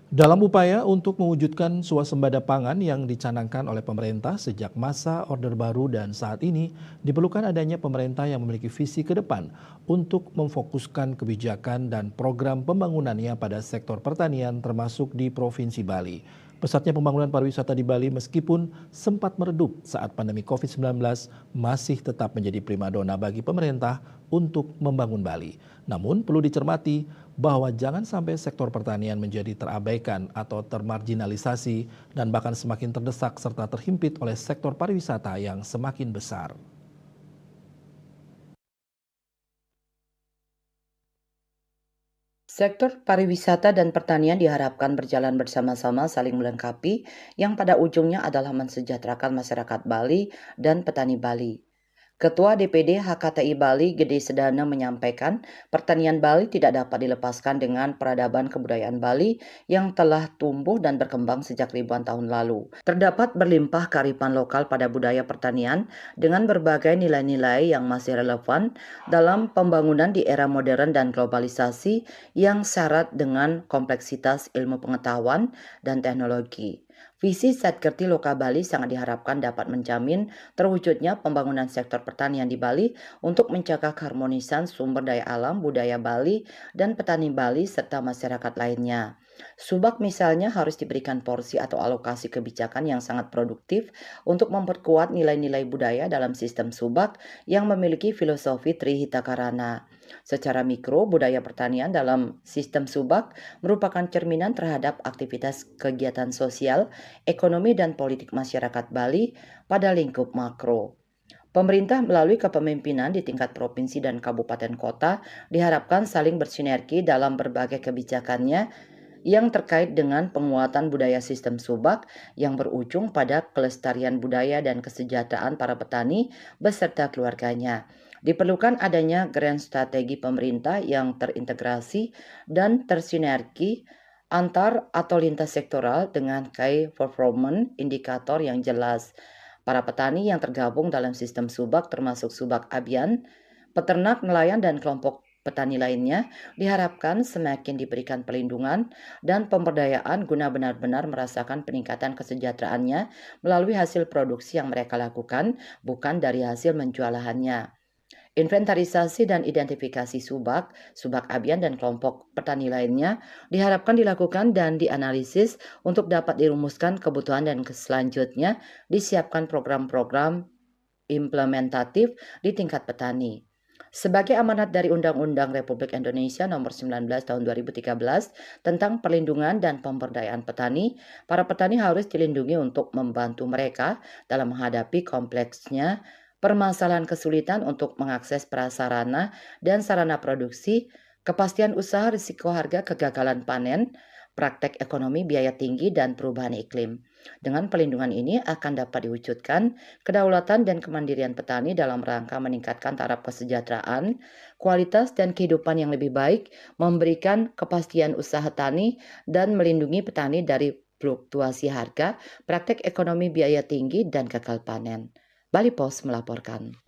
Dalam upaya untuk mewujudkan swasembada pangan yang dicanangkan oleh pemerintah sejak masa Orde Baru dan saat ini, diperlukan adanya pemerintah yang memiliki visi ke depan untuk memfokuskan kebijakan dan program pembangunannya pada sektor pertanian termasuk di Provinsi Bali. Pesatnya pembangunan pariwisata di Bali meskipun sempat meredup saat pandemi COVID-19 masih tetap menjadi primadona bagi pemerintah untuk membangun Bali. Namun perlu dicermati bahwa jangan sampai sektor pertanian menjadi terabaikan atau termarginalisasi dan bahkan semakin terdesak serta terhimpit oleh sektor pariwisata yang semakin besar. Sektor pariwisata dan pertanian diharapkan berjalan bersama-sama saling melengkapi yang pada ujungnya adalah mensejahterakan masyarakat Bali dan petani Bali. Ketua DPD HKTI Bali Gede Sedana menyampaikan, pertanian Bali tidak dapat dilepaskan dengan peradaban kebudayaan Bali yang telah tumbuh dan berkembang sejak ribuan tahun lalu. Terdapat berlimpah kearifan lokal pada budaya pertanian dengan berbagai nilai-nilai yang masih relevan dalam pembangunan di era modern dan globalisasi yang syarat dengan kompleksitas ilmu pengetahuan dan teknologi. Visi Satkerti Loka Bali sangat diharapkan dapat menjamin terwujudnya pembangunan sektor pertanian di Bali untuk menjaga keharmonisan sumber daya alam budaya Bali dan petani Bali serta masyarakat lainnya. Subak misalnya harus diberikan porsi atau alokasi kebijakan yang sangat produktif untuk memperkuat nilai-nilai budaya dalam sistem subak yang memiliki filosofi Trihita Karana. Secara mikro, budaya pertanian dalam sistem subak merupakan cerminan terhadap aktivitas kegiatan sosial, ekonomi, dan politik masyarakat Bali pada lingkup makro. Pemerintah melalui kepemimpinan di tingkat provinsi dan kabupaten kota diharapkan saling bersinergi dalam berbagai kebijakannya yang terkait dengan penguatan budaya sistem subak yang berujung pada kelestarian budaya dan kesejahteraan para petani beserta keluarganya. Diperlukan adanya grand strategi pemerintah yang terintegrasi dan tersinergi antar atau lintas sektoral dengan key performance indikator yang jelas. Para petani yang tergabung dalam sistem subak termasuk subak abian, peternak, nelayan, dan kelompok petani lainnya diharapkan semakin diberikan perlindungan dan pemberdayaan guna benar-benar merasakan peningkatan kesejahteraannya melalui hasil produksi yang mereka lakukan, bukan dari hasil menjual lahannya. Inventarisasi dan identifikasi subak, subak abian, dan kelompok petani lainnya diharapkan dilakukan dan dianalisis untuk dapat dirumuskan kebutuhan dan selanjutnya disiapkan program-program implementatif di tingkat petani. Sebagai amanat dari Undang-Undang Republik Indonesia Nomor 19 Tahun 2013 tentang perlindungan dan pemberdayaan petani, para petani harus dilindungi untuk membantu mereka dalam menghadapi kompleksnya permasalahan kesulitan untuk mengakses prasarana dan sarana produksi, kepastian usaha, risiko harga, kegagalan panen, praktek ekonomi biaya tinggi, dan perubahan iklim. Dengan perlindungan ini akan dapat diwujudkan kedaulatan dan kemandirian petani dalam rangka meningkatkan taraf kesejahteraan, kualitas dan kehidupan yang lebih baik, memberikan kepastian usaha tani, dan melindungi petani dari fluktuasi harga, praktek ekonomi biaya tinggi, dan gagal panen. Bali Pos melaporkan.